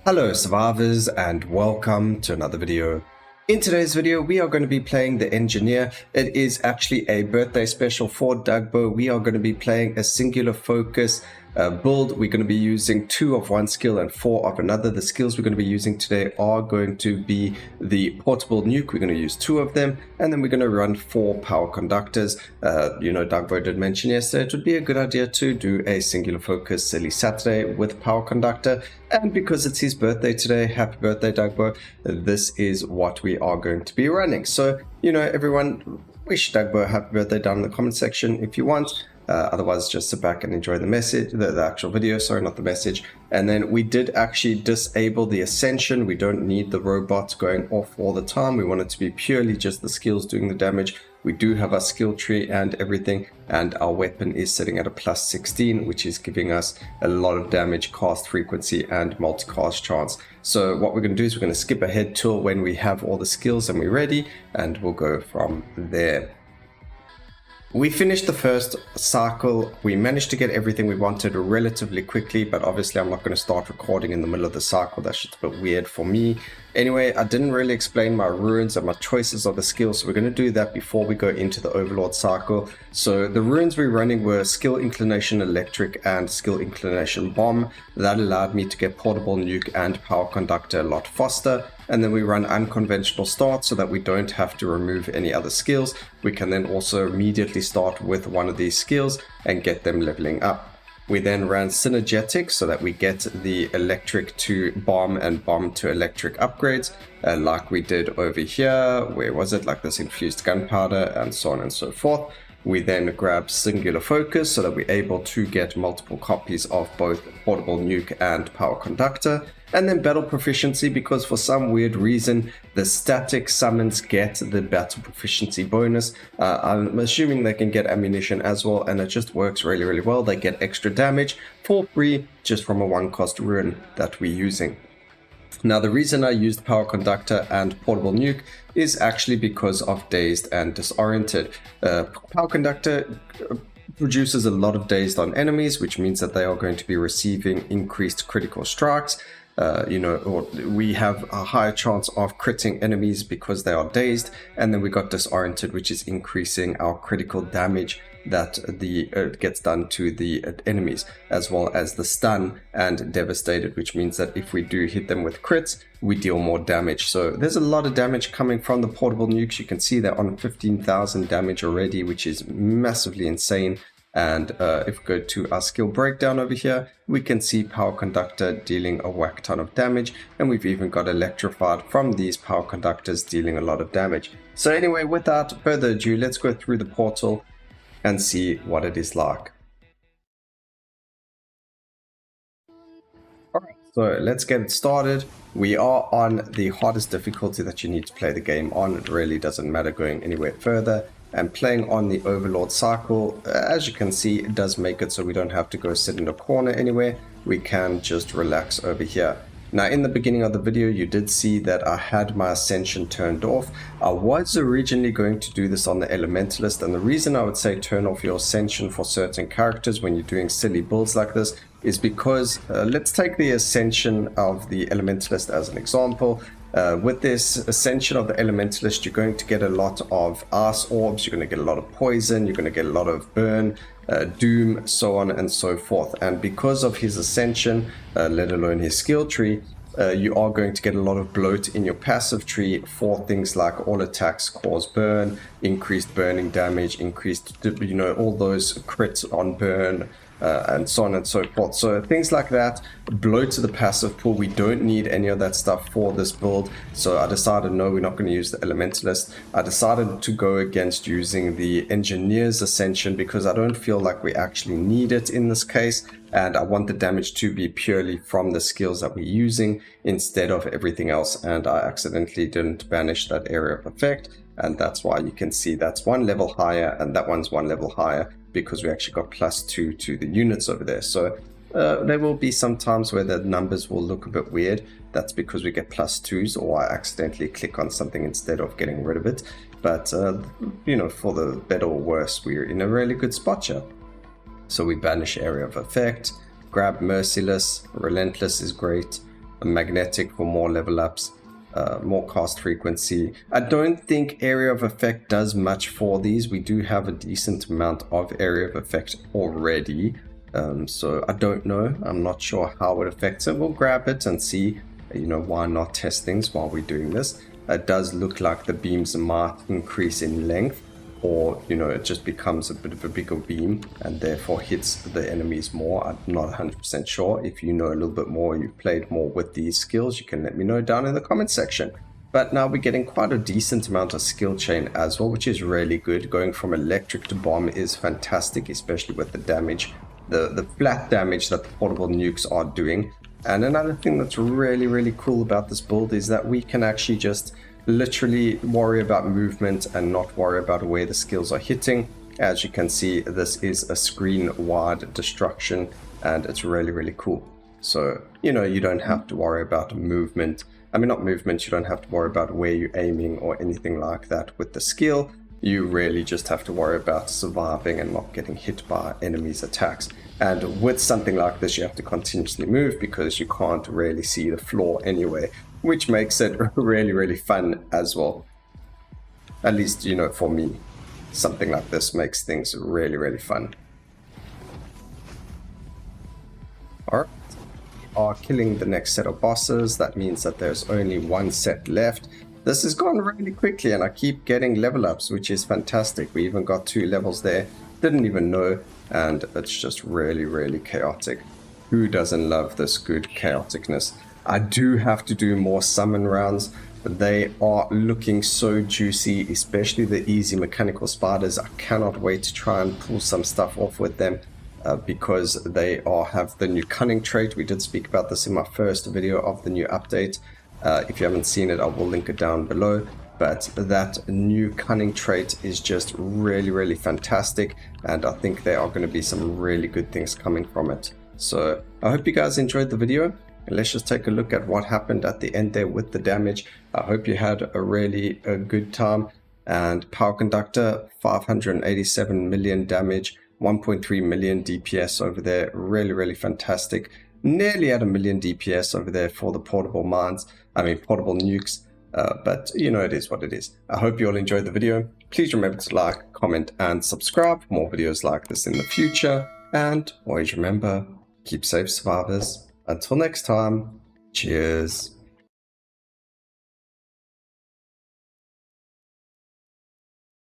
Hello survivors and welcome to another video. In today's video we are going to be playing the engineer. It is actually a birthday special for Dugbo. We are going to be playing a singular focus build. We're going to be using 2 of one skill and 4 of another. The skills we're going to be using today are going to be the portable nuke. We're going to use 2 of them, and then we're going to run 4 power conductors. Dugbo did mention yesterday it would be a good idea to do a singular focus silly Saturday with power conductor, and because it's his birthday today, happy birthday Dugbo, this is what we are going to be running. So everyone, wish Dugbo a happy birthday down in the comment section if you want. Otherwise just sit back and enjoy the message, the actual video, sorry, not the message. And then we did actually disable the ascension. We don't need the robots going off all the time. We want it to be purely just the skills doing the damage. We do have our skill tree and everything, and our weapon is sitting at a plus 16, which is giving us a lot of damage, cast frequency, and multi-cast chance. So what we're going to do is we're going to skip ahead till when we have all the skills and we're ready, and we'll go from there. We finished the first cycle. We managed to get everything we wanted relatively quickly, but obviously I'm not going to start recording in the middle of the cycle. That's just a bit weird for me. Anyway, I didn't really explain my runes and my choices of the skills, so we're going to do that before we go into the Overlord cycle. So the runes we're running were skill inclination electric and skill inclination bomb. That allowed me to get portable nuke and power conductor a lot faster. And then we run unconventional start so that we don't have to remove any other skills. We can then also immediately start with one of these skills and get them leveling up. We then ran synergetic so that we get the electric to bomb and bomb to electric upgrades, like we did over here. Where was it? Like this infused gunpowder and so on and so forth. We then grab singular focus so that we're able to get multiple copies of both portable nuke and power conductor. And then battle proficiency, because for some weird reason the static summons get the battle proficiency bonus. I'm assuming they can get ammunition as well, and it just works really well. They get extra damage for free just from a 1-cost rune that we're using. Now the reason I used power conductor and portable nuke is actually because of Dazed and Disoriented. Power conductor produces a lot of Dazed on enemies, which means that they are going to be receiving increased critical strikes. Or we have a higher chance of critting enemies because they are dazed, and then we got disoriented, which is increasing our critical damage that gets done to the enemies, as well as the stun and devastated, which means that if we do hit them with crits, we deal more damage. So there's a lot of damage coming from the portable nukes. You can see they're on 15,000 damage already, which is massively insane. And if we go to our skill breakdown over here, we can see power conductor dealing a whack ton of damage, and we've even got electrified from these power conductors dealing a lot of damage. So anyway, without further ado, let's go through the portal and see what it is like. Alright, so let's get it started. We are on the hardest difficulty that you need to play the game on. It really doesn't matter going anywhere further. And playing on the Overlord cycle, as you can see, it does make it so we don't have to go sit in a corner anywhere. We can just relax over here. Now in the beginning of the video you did see that I had my ascension turned off. I was originally going to do this on the elementalist, and the reason I would say turn off your ascension for certain characters when you're doing silly builds like this is because let's take the ascension of the elementalist as an example. With this ascension of the elementalist, you're going to get a lot of ice orbs, you're going to get a lot of poison, you're going to get a lot of burn, doom, so on and so forth. And because of his ascension, let alone his skill tree, you are going to get a lot of bloat in your passive tree for things like all attacks cause burn, increased burning damage, increased, all those crits on burn, and so on and so forth. So things like that bloat to the passive pool. We don't need any of that stuff for this build, so I decided no, we're not going to use the elementalist. I decided to go against using the engineer's ascension because I don't feel like we actually need it in this case, and I want the damage to be purely from the skills that we're using instead of everything else. And I accidentally didn't banish that area of effect, and that's why you can see that's 1 level higher and that one's 1 level higher, because we actually got +2 to the units over there. So there will be some times where the numbers will look a bit weird. That's because we get +2s, or I accidentally click on something instead of getting rid of it. But for the better or worse, we're in a really good spot here. So we banish area of effect, grab merciless, relentless is great, magnetic for more level ups, more cast frequency. I don't think area of effect does much for these. We do have a decent amount of area of effect already, so I don't know. I'm not sure how it affects it. We'll grab it and see, why not test things while we're doing this. It does look like the beams might increase in length, or it just becomes a bit of a bigger beam and therefore hits the enemies more. I'm not 100% sure. If you know a little bit more, you've played more with these skills, you can let me know down in the comment section. But now we're getting quite a decent amount of skill chain as well, which is really good. Going from electric to bomb is fantastic, especially with the damage, the flat damage that the portable nukes are doing. And another thing that's really cool about this build is that we can actually just literally worry about movement and not worry about where the skills are hitting. As you can see, this is a screen-wide destruction, and it's really cool. So, you don't have to worry about movement. I mean, not movement, you don't have to worry about where you're aiming or anything like that with the skill. You really just have to worry about surviving and not getting hit by enemies' attacks. And with something like this, you have to continuously move because you can't really see the floor anyway, which makes it really fun as well. At least, for me, something like this makes things really fun. Alright, we are killing the next set of bosses. That means that there's only one set left. This has gone really quickly and I keep getting level ups, which is fantastic. We even got 2 levels there. Didn't even know, and it's just really chaotic. Who doesn't love this good chaoticness? I do have to do more summon rounds. They are looking so juicy, especially the easy mechanical spiders. I cannot wait to try and pull some stuff off with them because they have the new cunning trait. We did speak about this in my first video of the new update. If you haven't seen it, I will link it down below. But that new cunning trait is just really fantastic, and I think there are going to be some really good things coming from it. So I hope you guys enjoyed the video, and let's just take a look at what happened at the end there with the damage. I hope you had a really good time. And Power Conductor, 587 million damage, 1.3 million DPS over there, really fantastic. Nearly at 1 million DPS over there for the portable nukes. But it is what it is. I hope you all enjoyed the video. Please remember to like, comment, and subscribe for more videos like this in the future. And always remember, keep safe, survivors. Until next time, cheers.